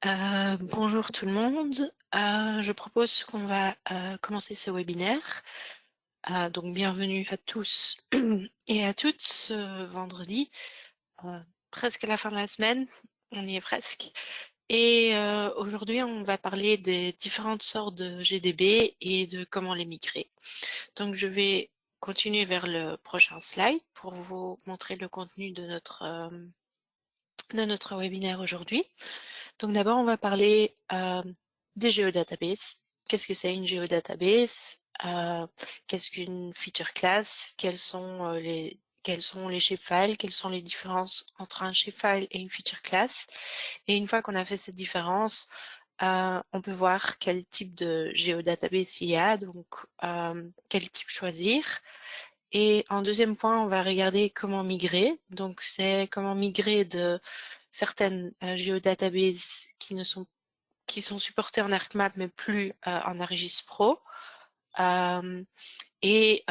Bonjour tout le monde. Je propose qu'on va commencer ce webinaire. Donc bienvenue à tous et à toutes ce vendredi, euh, presque à la fin de la semaine, on y est presque. Et aujourd'hui on va parler des différentes sortes de GDB et de comment les migrer. Donc je vais continuer vers le prochain slide pour vous montrer le contenu de notre webinaire aujourd'hui. Donc d'abord, on va parler des géodatabases. Qu'est-ce que c'est une géodatabase? Qu'est-ce qu'une feature class? Quels sont les shapefiles? Quelles sont les différences entre un shapefile et une feature class? Et une fois qu'on a fait cette différence, on peut voir quel type de géodatabase il y a, donc quel type choisir. Et en deuxième point, on va regarder comment migrer. Donc, c'est comment migrer de certaines géodatabases qui sont supportées en ArcMap mais plus en ArcGIS Pro. Et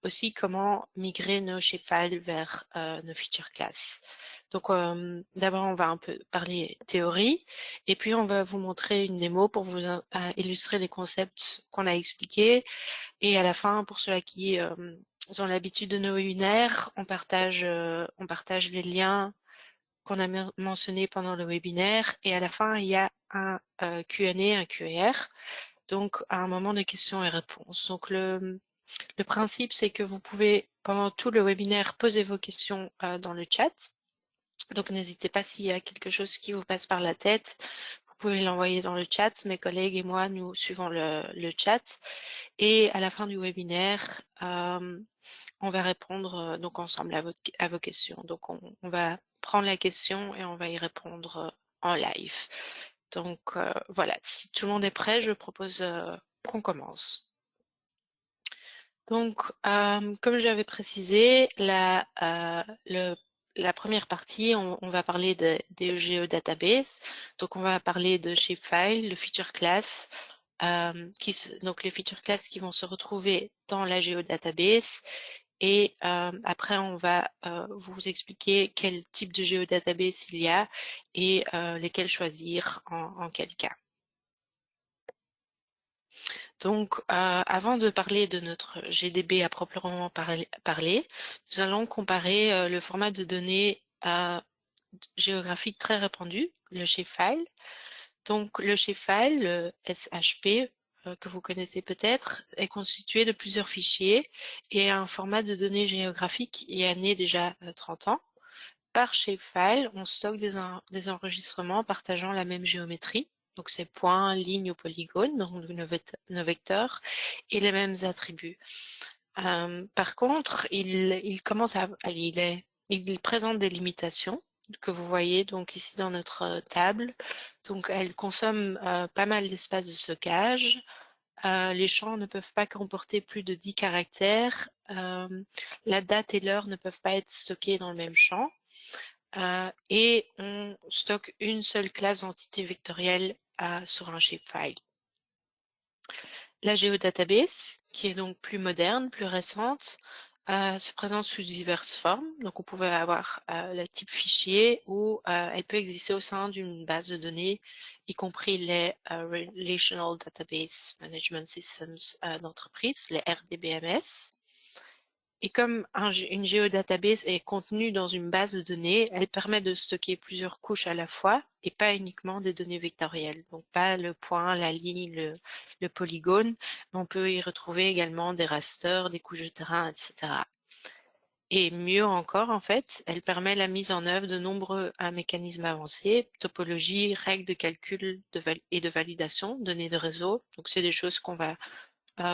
aussi comment migrer nos shapefiles vers nos feature class. Donc d'abord on va un peu parler théorie et puis on va vous montrer une démo pour vous illustrer les concepts qu'on a expliqués et à la fin pour ceux-là qui ont l'habitude de nos webinaires, on partage les liens qu'on a mentionnés pendant le webinaire et à la fin il y a un Q&A, un QR, donc à un moment de questions et réponses. Donc le principe, c'est que vous pouvez, pendant tout le webinaire, poser vos questions dans le chat. Donc n'hésitez pas s'il y a quelque chose qui vous passe par la tête, vous pouvez l'envoyer dans le chat. Mes collègues et moi, nous suivons le chat. Et à la fin du webinaire, on va répondre donc ensemble à vos questions. Donc on va prendre la question et on va y répondre en live. Donc voilà, si tout le monde est prêt, je propose qu'on commence. Donc, comme j'avais précisé, la première partie, on va parler des geodatabases. Donc, on va parler de shapefile, le feature class, donc les feature class qui vont se retrouver dans la géodatabase. Et après, on va vous expliquer quel type de géodatabase il y a et lesquels choisir en quel cas. Donc, avant de parler de notre GDB à proprement parler, nous allons comparer le format de données géographique très répandu, le shapefile. Donc, le shapefile, le SHP, que vous connaissez peut-être, est constitué de plusieurs fichiers et a un format de données géographiques et est né déjà 30 ans. Par shapefile, on stocke des enregistrements partageant la même géométrie, donc ces points, lignes ou polygones, donc nos vecteurs, et les mêmes attributs. Par contre, il présente des limitations que vous voyez donc ici dans notre table. Donc, elle consomme pas mal d'espace de stockage. Les champs ne peuvent pas comporter plus de 10 caractères. La date et l'heure ne peuvent pas être stockées dans le même champ. Et on stocke une seule classe d'entité vectorielle sur un shapefile. La géodatabase, qui est donc plus moderne, plus récente, se présente sous diverses formes. Donc on pouvait avoir le type fichier ou elle peut exister au sein d'une base de données, y compris les Relational Database Management Systems d'entreprise, les RDBMS. Et comme une géodatabase est contenue dans une base de données, elle permet de stocker plusieurs couches à la fois et pas uniquement des données vectorielles. Donc pas le point, la ligne, le polygone, mais on peut y retrouver également des rasters, des couches de terrain, etc. Et mieux encore, en fait, elle permet la mise en œuvre de nombreux mécanismes avancés, topologie, règles de calcul et de validation, données de réseau. Donc c'est des choses qu'on va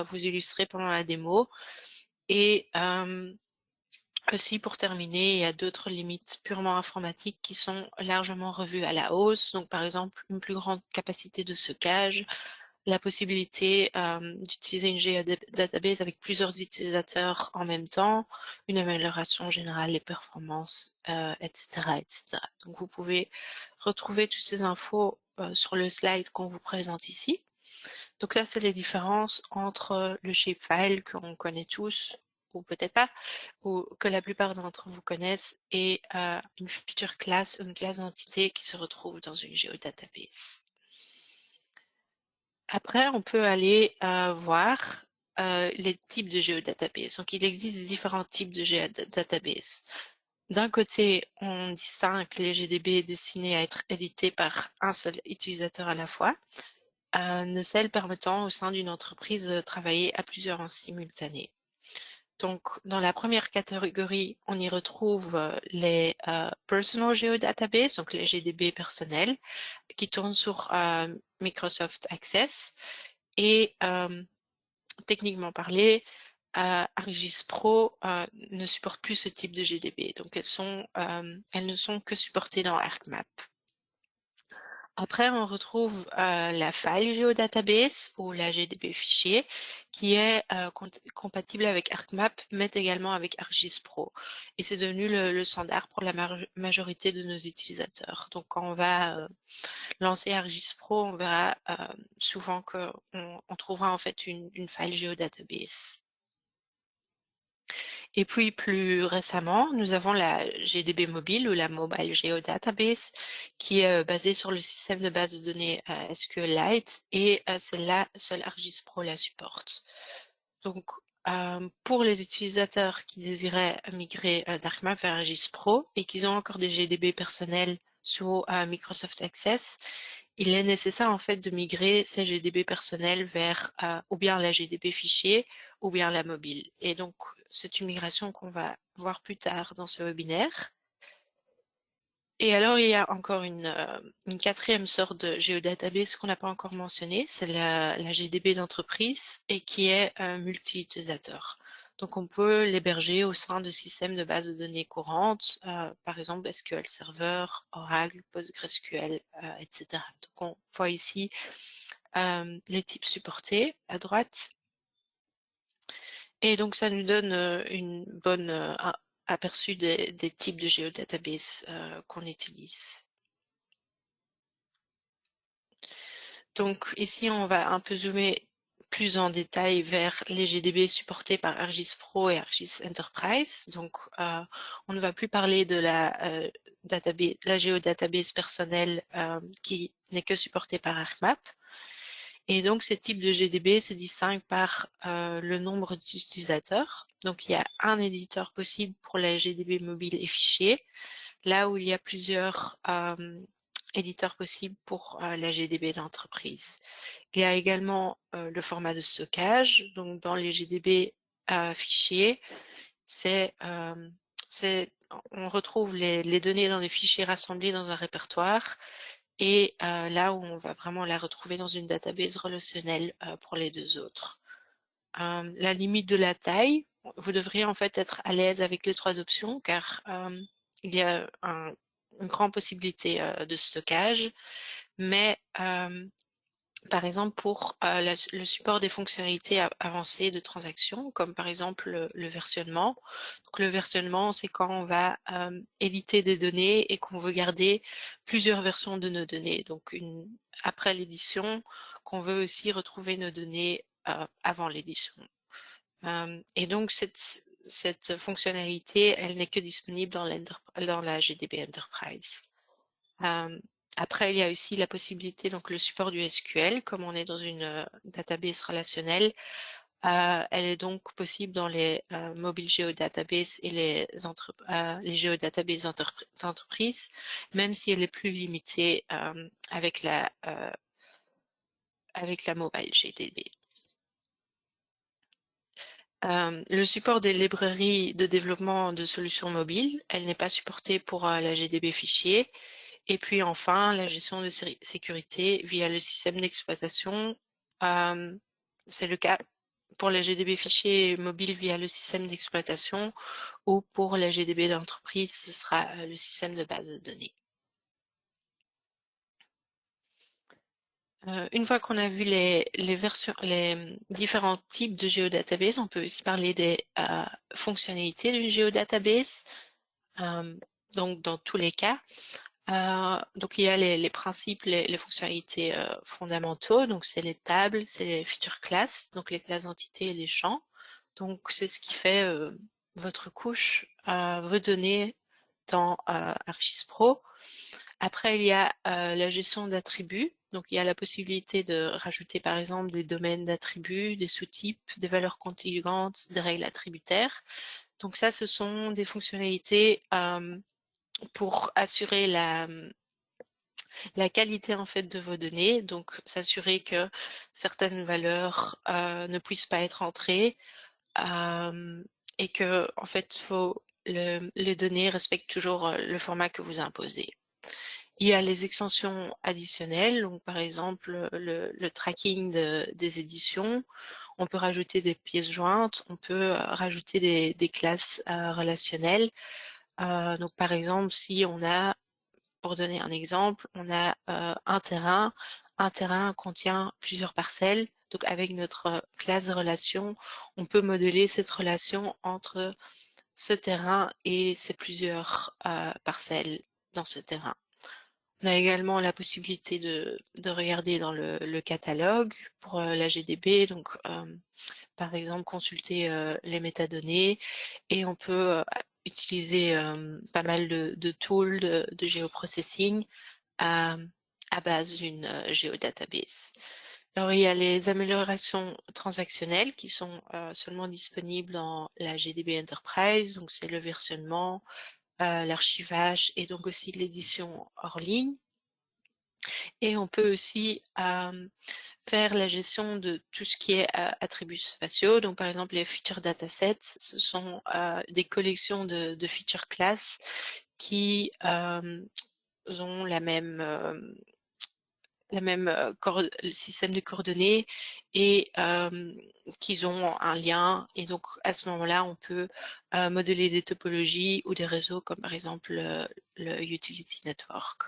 vous illustrer pendant la démo. Et aussi, pour terminer, il y a d'autres limites purement informatiques qui sont largement revues à la hausse. Donc, par exemple, une plus grande capacité de stockage, la possibilité d'utiliser une géodatabase avec plusieurs utilisateurs en même temps, une amélioration générale des performances, etc., etc. Donc, vous pouvez retrouver toutes ces infos sur le slide qu'on vous présente ici. Donc là, c'est les différences entre le shapefile qu'on connaît tous ou peut-être pas, ou que la plupart d'entre vous connaissent, est une feature class, une classe d'entité qui se retrouve dans une géodatabase. Après, on peut aller voir les types de géodatabases. Donc, il existe différents types de géodatabases. D'un côté, on distingue les GDB destinés à être édités par un seul utilisateur à la fois, de celles permettant au sein d'une entreprise de travailler à plusieurs en simultané. Donc, dans la première catégorie, on y retrouve les Personal Geodatabases, donc les GDB personnels, qui tournent sur Microsoft Access. Et techniquement parlé, ArcGIS Pro ne supporte plus ce type de GDB. Donc, elles ne sont que supportées dans ArcMap. Après, on retrouve la File Geodatabase ou la GDB fichier qui est compatible avec ArcMap, mais également avec ArcGIS Pro. Et c'est devenu le standard pour la majorité de nos utilisateurs. Donc, quand on va lancer ArcGIS Pro, on verra souvent qu'on on trouvera en fait une File Geodatabase. Et puis plus récemment, nous avons la GDB mobile ou la Mobile Geodatabase qui est basée sur le système de base de données SQLite et celle-là, seul ArcGIS Pro la supporte. Donc, pour les utilisateurs qui désiraient migrer d'ArcMap vers ArcGIS Pro et qui ont encore des GDB personnels sur Microsoft Access, il est nécessaire en fait de migrer ces GDB personnels vers ou bien la GDB fichier ou bien la mobile. Et donc, c'est une migration qu'on va voir plus tard dans ce webinaire. Et alors, il y a encore une quatrième sorte de géodatabase qu'on n'a pas encore mentionnée, c'est la GDB d'entreprise et qui est multi-utilisateur. Donc, on peut l'héberger au sein de systèmes de bases de données courantes, par exemple SQL Server, Oracle, PostgreSQL, etc. Donc, on voit ici les types supportés à droite. Et donc, ça nous donne une bonne aperçu des types de géodatabases qu'on utilise. Donc ici, on va un peu zoomer plus en détail vers les GDB supportés par ArcGIS Pro et ArcGIS Enterprise. Donc, on ne va plus parler de la géodatabase personnelle qui n'est que supportée par ArcMap. Et donc, ces types de GDB se distinguent par le nombre d'utilisateurs. Donc, il y a un éditeur possible pour la GDB mobile et fichier, là où il y a plusieurs éditeurs possibles pour la GDB d'entreprise. Il y a également le format de stockage. Donc, dans les GDB fichiers, on retrouve les données dans des fichiers rassemblés dans un répertoire et là où on va vraiment la retrouver dans une database relationnelle pour les deux autres. La limite de la taille, vous devriez en fait être à l'aise avec les trois options car il y a une grande possibilité de stockage, mais par exemple pour le support des fonctionnalités avancées de transactions, comme par exemple le versionnement. Donc, le versionnement, c'est quand on va éditer des données et qu'on veut garder plusieurs versions de nos données. Donc après l'édition, qu'on veut aussi retrouver nos données avant l'édition. Et donc cette fonctionnalité, elle n'est que disponible dans la GDB Enterprise. Après, il y a aussi la possibilité, donc le support du SQL, comme on est dans une database relationnelle, elle est donc possible dans les mobile geodatabases et les geodatabases d'entreprise, même si elle est plus limitée avec la mobile GDB. Le support des librairies de développement de solutions mobiles, elle n'est pas supportée pour la GDB fichier. Et puis enfin, la gestion de sécurité via le système d'exploitation. C'est le cas pour la GDB fichier mobile via le système d'exploitation ou pour la GDB d'entreprise, ce sera le système de base de données. Une fois qu'on a vu les différents types de géodatabase, on peut aussi parler des fonctionnalités d'une géodatabase. Donc, dans tous les cas, donc il y a les principes, les fonctionnalités fondamentaux. Donc, c'est les tables, c'est les feature classes, donc les classes entités et les champs. Donc c'est ce qui fait votre couche, vos données dans ArcGIS Pro. Après, il y a la gestion d'attributs. Donc, il y a la possibilité de rajouter, par exemple, des domaines d'attributs, des sous-types, des valeurs contingentes, des règles attributaires. Donc ça, ce sont des fonctionnalités pour assurer la qualité en fait de vos données. Donc, s'assurer que certaines valeurs ne puissent pas être entrées et que, en fait, les données respectent toujours le format que vous imposez. Il y a les extensions additionnelles, donc par exemple le tracking des éditions. On peut rajouter des pièces jointes, on peut rajouter des classes relationnelles. Donc par exemple, si on a, pour donner un exemple, on a un terrain contient plusieurs parcelles. Donc avec notre classe de relation, on peut modeler cette relation entre ce terrain et ces plusieurs parcelles dans ce terrain. On a également la possibilité de regarder dans le catalogue pour la GDB, donc par exemple consulter les métadonnées et on peut utiliser pas mal de tools de géoprocessing à, à base d'une géodatabase. Alors il y a les améliorations transactionnelles qui sont seulement disponibles dans la GDB Enterprise, donc c'est le versionnement, l'archivage et donc aussi l'édition hors ligne. Et on peut aussi faire la gestion de tout ce qui est attributs spatiaux. Donc, par exemple, les feature datasets, ce sont des collections de feature classes qui ont le système de coordonnées et qu'ils ont un lien. Et donc, à ce moment-là, on peut modeler des topologies ou des réseaux, comme par exemple le Utility Network.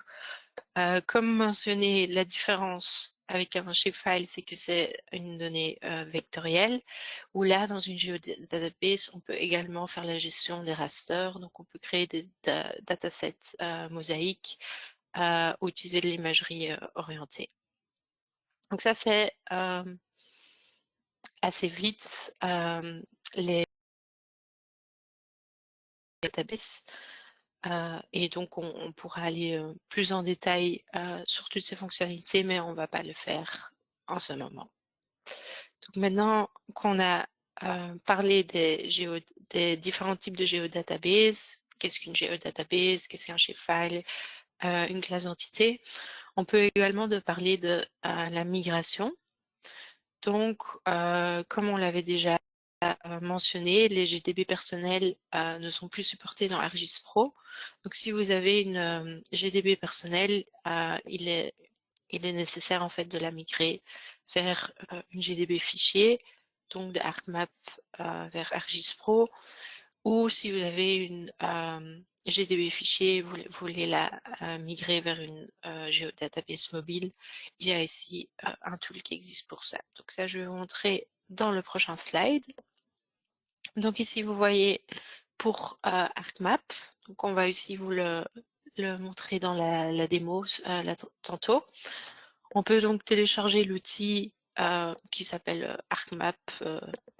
Comme mentionné, la différence avec un shapefile, c'est que c'est une donnée vectorielle, où là, dans une géodatabase, on peut également faire la gestion des rasters, donc on peut créer des datasets mosaïques ou utiliser de l'imagerie orientée. Donc ça, c'est assez vite les databases. Et donc, on pourra aller plus en détail sur toutes ces fonctionnalités, mais on ne va pas le faire en ce moment. Donc maintenant qu'on a parlé des différents types de géodatabases, qu'est-ce qu'une géodatabase, qu'est-ce qu'un shapefile, une classe d'entité, on peut également parler de la migration. Donc, comme on l'avait déjà mentionné, les GDB personnels ne sont plus supportés dans ArcGIS Pro. Donc, si vous avez une GDB personnelle, il est nécessaire en fait de la migrer vers une GDB fichier, donc de ArcMap vers ArcGIS Pro, ou si vous avez une GDB fichier, vous voulez la migrer vers une géodatabase mobile, il y a ici un tool qui existe pour ça. Donc ça, je vais vous montrer dans le prochain slide. Donc ici, vous voyez pour ArcMap, donc on va aussi vous le montrer dans la démo tantôt. On peut donc télécharger l'outil qui s'appelle ArcMap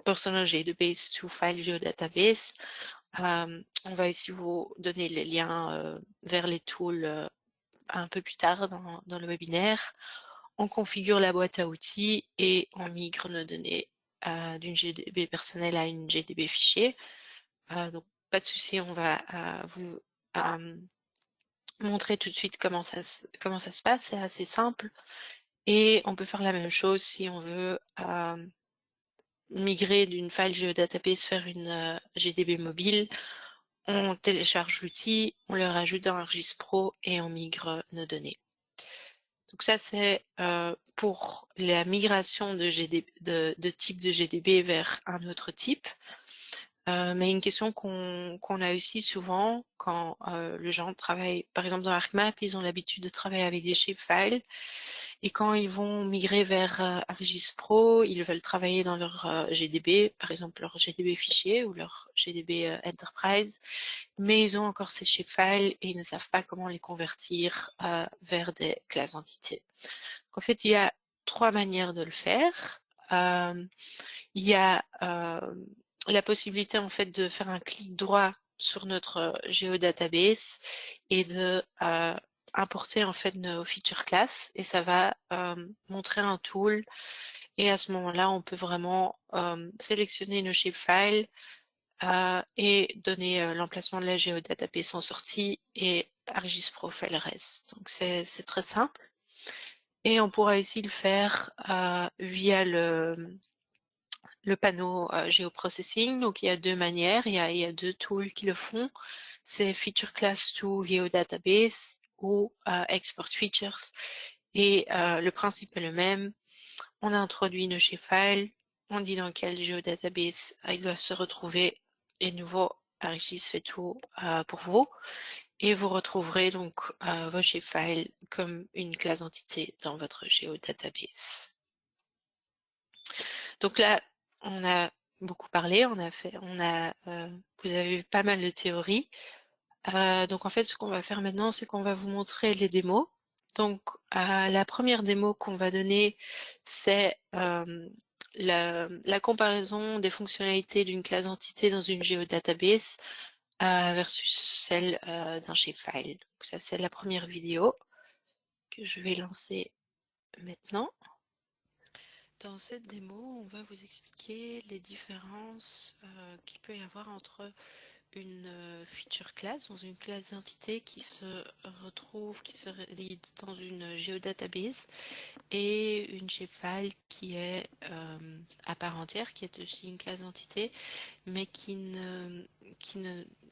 Personal Database to File Geodatabase. On va ici vous donner les liens vers les tools un peu plus tard dans le webinaire. On configure la boîte à outils et on migre nos données d'une GDB personnelle à une GDB fichier. Donc pas de souci, on va vous montrer tout de suite comment ça se passe. C'est assez simple. Et on peut faire la même chose si on veut migrer d'une file geodatabase vers une GDB mobile. On télécharge l'outil, on le rajoute dans ArcGIS Pro et on migre nos données. Donc ça, c'est pour la migration de type de GDB vers un autre type. Mais une question qu'on a aussi souvent quand les gens travaillent, par exemple dans ArcMap, ils ont l'habitude de travailler avec des shapefiles. Et quand ils vont migrer vers ArcGIS Pro, ils veulent travailler dans leur GDB, par exemple leur GDB fichier ou leur GDB Enterprise, mais ils ont encore ces shapefiles et ils ne savent pas comment les convertir vers des classes d'entités. En fait, il y a trois manières de le faire. Il y a la possibilité en fait de faire un clic droit sur notre géodatabase et de importer en fait nos feature class et ça va montrer un tool et à ce moment-là on peut vraiment sélectionner nos shapefiles et donner l'emplacement de la géodatabase en sortie et ArcGIS Pro fait le reste. Donc c'est très simple. Et on pourra ici le faire via le panneau géoprocessing. Donc il y a deux manières, il y a deux tools qui le font. C'est Feature Class to Geodatabase ou Export Features. Et le principe est le même. On introduit nos shapefiles, on dit dans quel géodatabase ils doivent se retrouver. Et de nouveau, ArcGIS fait tout pour vous. Et vous retrouverez donc vos shapefiles comme une classe entité dans votre géodatabase. Donc là, on a beaucoup parlé, vous avez vu pas mal de théories. Donc en fait, ce qu'on va faire maintenant, c'est qu'on va vous montrer les démos. Donc la première démo qu'on va donner, c'est la comparaison des fonctionnalités d'une classe entité dans une géodatabase versus celle d'un shapefile. Donc ça, c'est la première vidéo que je vais lancer maintenant. Dans cette démo, on va vous expliquer les différences qu'il peut y avoir entre une feature class, dans une classe d'entité qui se réside dans une géodatabase, et une shapefile qui est à part entière, qui est aussi une classe d'entité, mais qui ne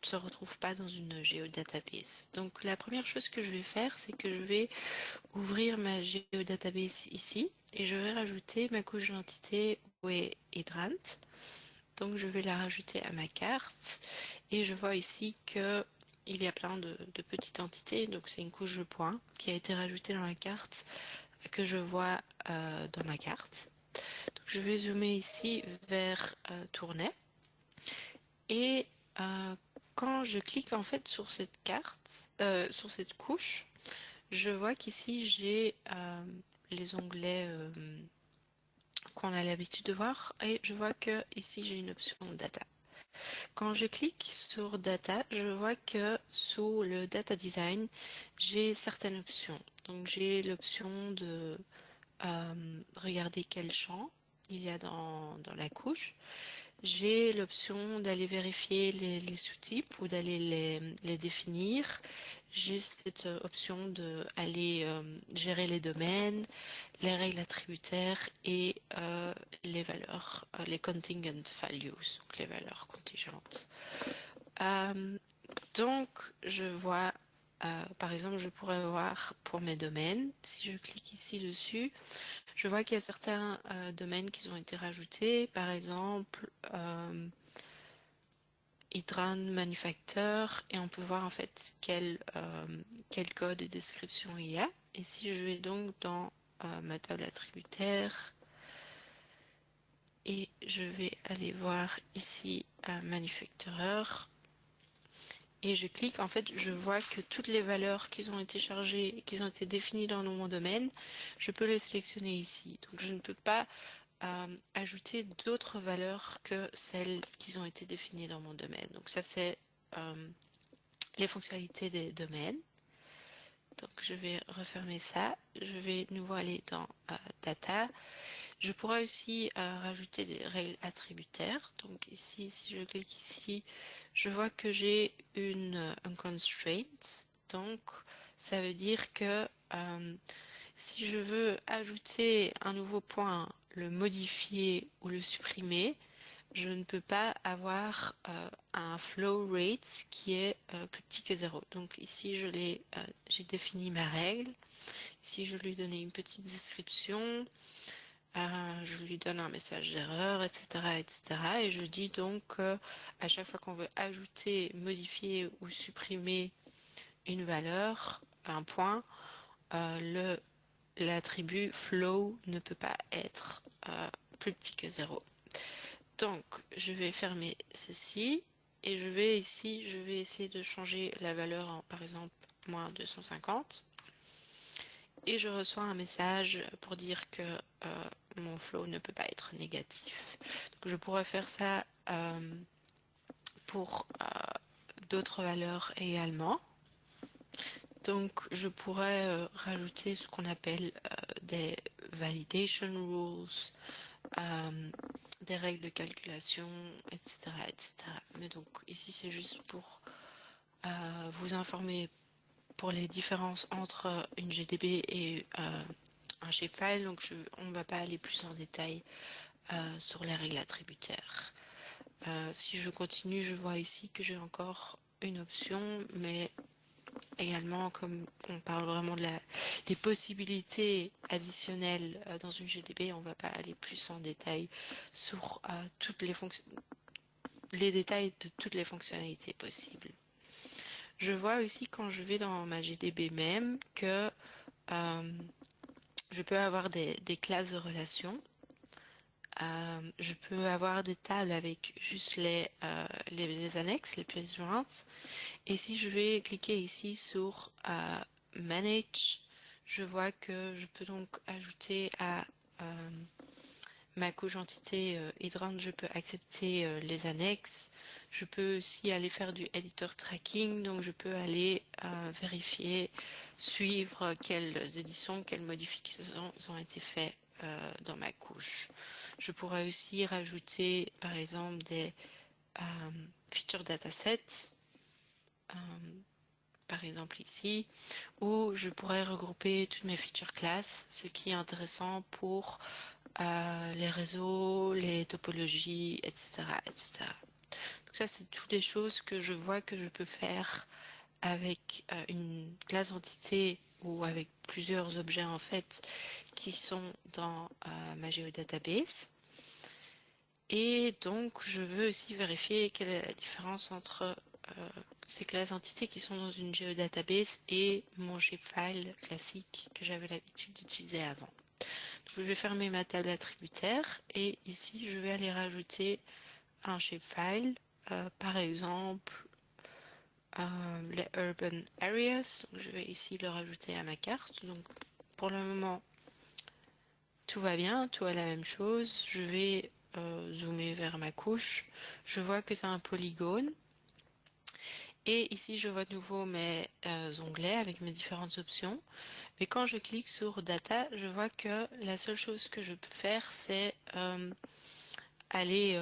se retrouve pas dans une géodatabase. Donc la première chose que je vais faire, c'est que je vais ouvrir ma géodatabase ici et je vais rajouter ma couche d'identité Hydrant. Donc je vais la rajouter à ma carte et je vois ici que il y a plein de petites entités, donc c'est une couche de points qui a été rajoutée dans la carte que je vois dans ma carte. Donc je vais zoomer ici vers Tournai et quand je clique en fait sur cette carte, sur cette couche, je vois qu'ici j'ai les onglets qu'on a l'habitude de voir et je vois que ici j'ai une option data. Quand je clique sur data, je vois que sous le data design, j'ai certaines options. Donc j'ai l'option de regarder quel champ il y a dans la couche. J'ai l'option d'aller vérifier les sous-types ou d'aller les définir. J'ai cette option d'aller gérer les domaines, les règles attributaires et les valeurs, les contingent values, donc les valeurs contingentes. Donc, je vois, par exemple, je pourrais voir pour mes domaines, si je clique ici dessus, je vois qu'il y a certains domaines qui ont été rajoutés, par exemple, Hydrant Manufacture, et on peut voir en fait quel code et description il y a. Et si je vais donc dans ma table attributaire, et je vais aller voir ici Manufacturer, et je clique, en fait, je vois que toutes les valeurs qui ont été chargées, qui ont été définies dans mon domaine, je peux les sélectionner ici. Donc je ne peux pas ajouter d'autres valeurs que celles qui ont été définies dans mon domaine. Donc ça, c'est les fonctionnalités des domaines. Donc je vais refermer ça. Je vais de nouveau aller dans Data. Je pourrais aussi rajouter des règles attributaires. Donc ici, si je clique ici, je vois que j'ai un constraint. Donc ça veut dire que si je veux ajouter un nouveau point, le modifier ou le supprimer, je ne peux pas avoir un flow rate qui est plus petit que 0. Donc ici, j'ai défini ma règle. Ici, je lui donne une petite description. Je lui donne un message d'erreur, etc., etc. Et je dis donc à chaque fois qu'on veut ajouter, modifier ou supprimer une valeur, un point, l'attribut flow ne peut pas être plus petit que 0. Donc, je vais fermer ceci et je vais essayer de changer la valeur en, par exemple, moins 250. et je reçois un message pour dire que mon flow ne peut pas être négatif. Donc, je pourrais faire ça pour d'autres valeurs également. Donc, je pourrais rajouter ce qu'on appelle des validation rules, des règles de calculation, etc., etc. Mais donc, ici, c'est juste pour vous informer pour les différences entre une GDB et un shapefile. Donc, on ne va pas aller plus en détail sur les règles attributaires. Si je continue, je vois ici que j'ai encore une option, mais également, comme on parle vraiment des possibilités additionnelles dans une GDB, on ne va pas aller plus en détail sur les détails de toutes les fonctionnalités possibles. Je vois aussi quand je vais dans ma GDB même que je peux avoir des classes de relations. Je peux avoir des tables avec juste les annexes, les pièces jointes. Et si je vais cliquer ici sur Manage, je vois que je peux donc ajouter à ma couche entité hydrante, je peux accepter les annexes. Je peux aussi aller faire du editor tracking, donc je peux aller vérifier, suivre quelles éditions, quelles modifications ont été faites dans ma couche. Je pourrais aussi rajouter par exemple des feature datasets, par exemple ici, où je pourrais regrouper toutes mes feature classes, ce qui est intéressant pour les réseaux, les topologies, etc., etc. Donc ça, c'est toutes les choses que je vois que je peux faire avec une classe entité ou avec plusieurs objets en fait qui sont dans ma géodatabase. Et donc, je veux aussi vérifier quelle est la différence entre ces classes entités qui sont dans une géodatabase et mon shapefile classique que j'avais l'habitude d'utiliser avant. Donc, je vais fermer ma table attributaire et ici, je vais aller rajouter un shapefile, par exemple les urban areas. Donc, je vais ici le rajouter à ma carte. Donc, pour le moment, tout va bien, tout est la même chose. Je vais zoomer vers ma couche. Je vois que c'est un polygone. Et ici, je vois de nouveau mes onglets avec mes différentes options. Mais quand je clique sur Data, je vois que la seule chose que je peux faire, c'est aller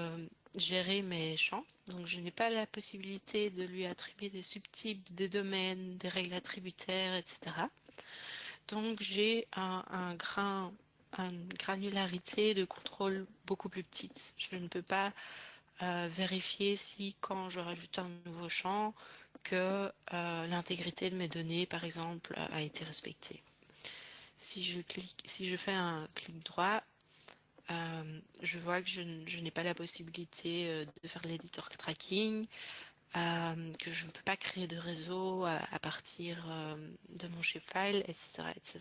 gérer mes champs. Donc, je n'ai pas la possibilité de lui attribuer des subtypes, des domaines, des règles attributaires, etc. Donc, j'ai une granularité de contrôle beaucoup plus petite. Je ne peux pas vérifier si quand je rajoute un nouveau champ, que l'intégrité de mes données, par exemple, a été respectée. Si je fais un clic droit, je vois que je n'ai pas la possibilité de faire l'éditeur tracking, que je ne peux pas créer de réseau à partir de mon shapefile, etc., etc.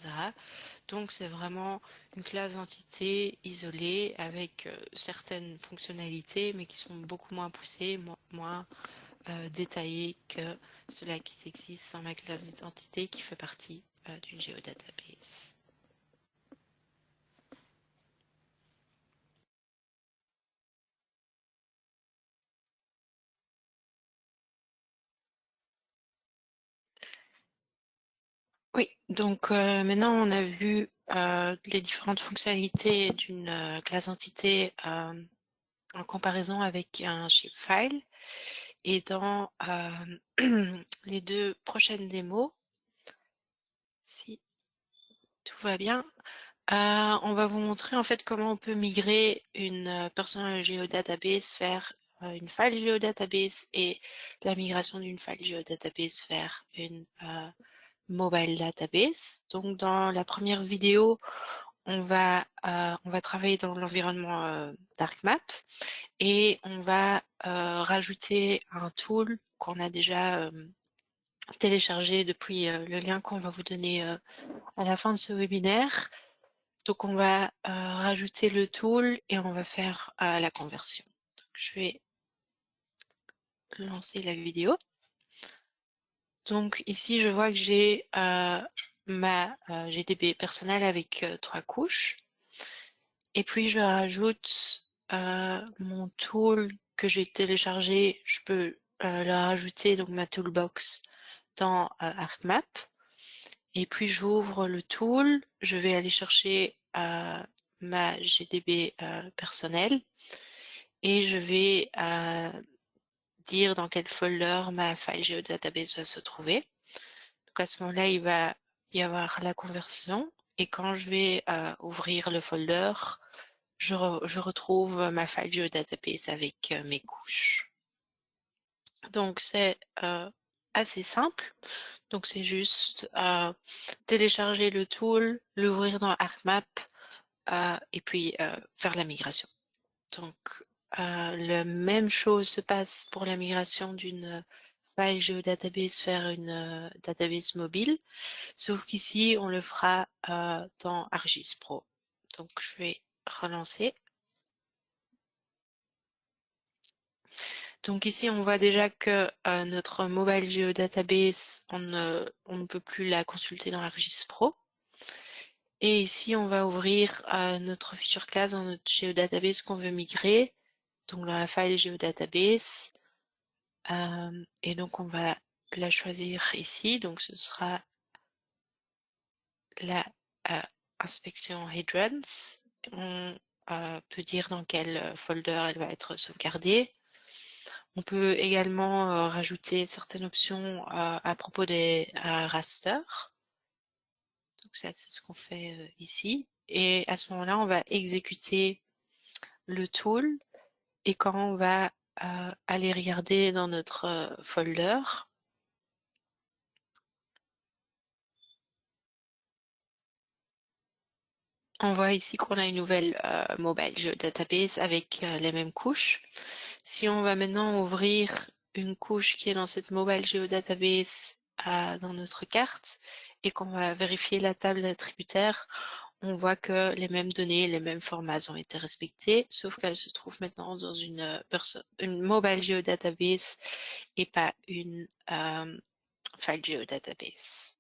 Donc c'est vraiment une classe d'entité isolée avec certaines fonctionnalités, mais qui sont beaucoup moins poussées, moins détaillées que cela qui existe dans ma classe d'identité qui fait partie d'une géodatabase. Oui, donc maintenant on a vu les différentes fonctionnalités d'une classe entité en comparaison avec un shapefile. Et dans les deux prochaines démos, si tout va bien, on va vous montrer en fait comment on peut migrer une personal geodatabase vers une file geodatabase et la migration d'une file geodatabase vers une mobile database. Donc dans la première vidéo, on va travailler dans l'environnement DarkMap et on va rajouter un tool qu'on a déjà téléchargé depuis le lien qu'on va vous donner à la fin de ce webinaire. Donc on va rajouter le tool et on va faire la conversion. Donc, je vais lancer la vidéo. Donc ici je vois que j'ai ma GDB personnelle avec 3 couches. Et puis je rajoute mon tool que j'ai téléchargé. Je peux le rajouter, donc ma toolbox, dans ArcMap. Et puis j'ouvre le tool, je vais aller chercher ma GDB personnelle et je vais dire dans quel folder ma file géodatabase va se trouver. Donc à ce moment-là, il va y avoir la conversion et quand je vais ouvrir le folder, je retrouve ma file géodatabase avec mes couches. Donc c'est assez simple. Donc c'est juste télécharger le tool, l'ouvrir dans ArcMap et puis faire la migration. Donc la même chose se passe pour la migration d'une file géodatabase vers une database mobile, sauf qu'ici on le fera dans ArcGIS Pro. Donc je vais relancer. Donc ici, on voit déjà que notre mobile geodatabase, on ne peut plus la consulter dans ArcGIS Pro. Et ici, on va ouvrir notre feature class dans notre geodatabase qu'on veut migrer, donc dans la file geodatabase. Et donc, on va la choisir ici. Donc, ce sera la inspection Hadrons. On peut dire dans quel folder elle va être sauvegardée. On peut également rajouter certaines options à propos des rasters. Donc ça, c'est ce qu'on fait ici. Et à ce moment-là, on va exécuter le tool. Et quand on va aller regarder dans notre folder, on voit ici qu'on a une nouvelle mobile geodatabase avec les mêmes couches. Si on va maintenant ouvrir une couche qui est dans cette mobile geodatabase dans notre carte et qu'on va vérifier la table d'attributaires, on voit que les mêmes données, les mêmes formats ont été respectés, sauf qu'elles se trouvent maintenant dans une mobile geodatabase et pas une file geodatabase.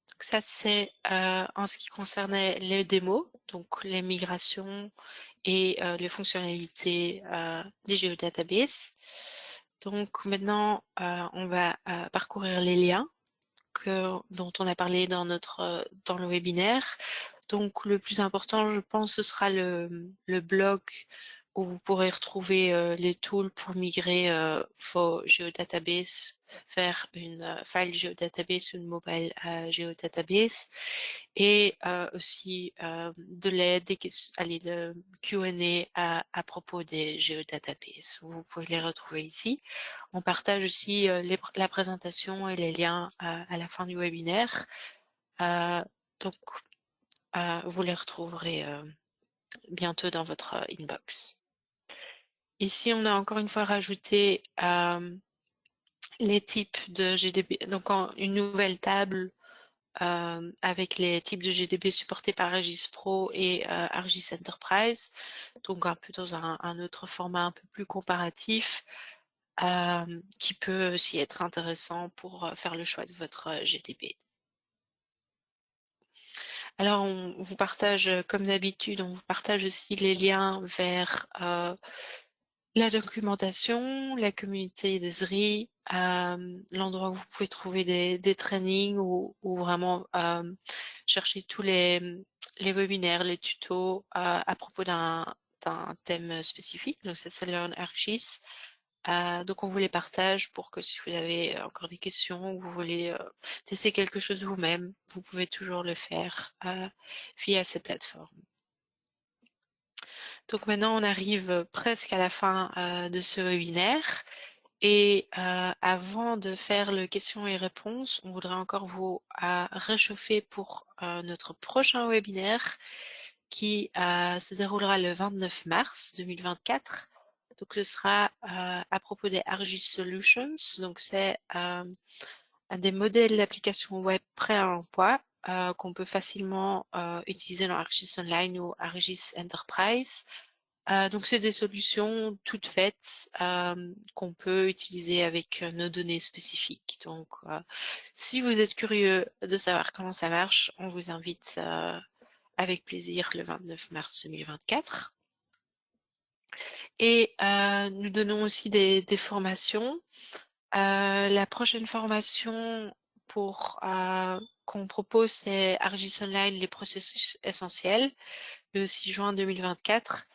Donc ça, c'est en ce qui concernait les démos, donc les migrations et les fonctionnalités des géodatabases. Donc maintenant, on va parcourir les liens dont on a parlé dans dans le webinaire. Donc le plus important, je pense, ce sera le blog où vous pourrez retrouver les tools pour migrer vos géodatabases vers une file géodatabase ou une mobile géodatabase et aussi de l'aide, allez, le Q&A à propos des géodatabases. Vous pouvez les retrouver ici. On partage aussi la présentation et les liens à la fin du webinaire. Donc, vous les retrouverez bientôt dans votre inbox. Ici, on a encore une fois rajouté les types de GDB, donc une nouvelle table avec les types de GDB supportés par ArcGIS Pro et ArcGIS Enterprise, donc un peu dans un autre format un peu plus comparatif qui peut aussi être intéressant pour faire le choix de votre GDB. Alors, on vous partage, comme d'habitude, on vous partage aussi les liens vers la documentation, la communauté d'Esri, l'endroit où vous pouvez trouver des trainings ou vraiment chercher tous les webinaires, les tutos à propos d'un thème spécifique. Donc ça, c'est Learn ArcGIS. Donc on vous les partage pour que si vous avez encore des questions ou vous voulez tester quelque chose vous-même, vous pouvez toujours le faire via ces plateformes. Donc maintenant on arrive presque à la fin de ce webinaire et avant de faire le questions et réponses, on voudrait encore vous réchauffer pour notre prochain webinaire qui se déroulera le 29 mars 2024. Donc ce sera à propos des ArcGIS Solutions. Donc c'est des modèles d'applications web prêts à l'emploi qu'on peut facilement utiliser dans ArcGIS Online ou ArcGIS Enterprise Donc c'est des solutions toutes faites qu'on peut utiliser avec nos données spécifiques. Donc si vous êtes curieux de savoir comment ça marche, on vous invite avec plaisir le 29 mars 2024. Et nous donnons aussi des formations. La prochaine formation qu'on propose, c'est ArcGIS Online, les processus essentiels, le 6 juin 2024.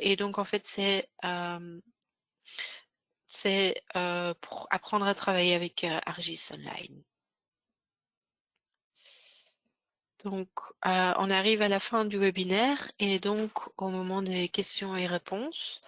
Et donc en fait c'est pour apprendre à travailler avec ArcGIS Online. Donc on arrive à la fin du webinaire et donc au moment des questions et réponses.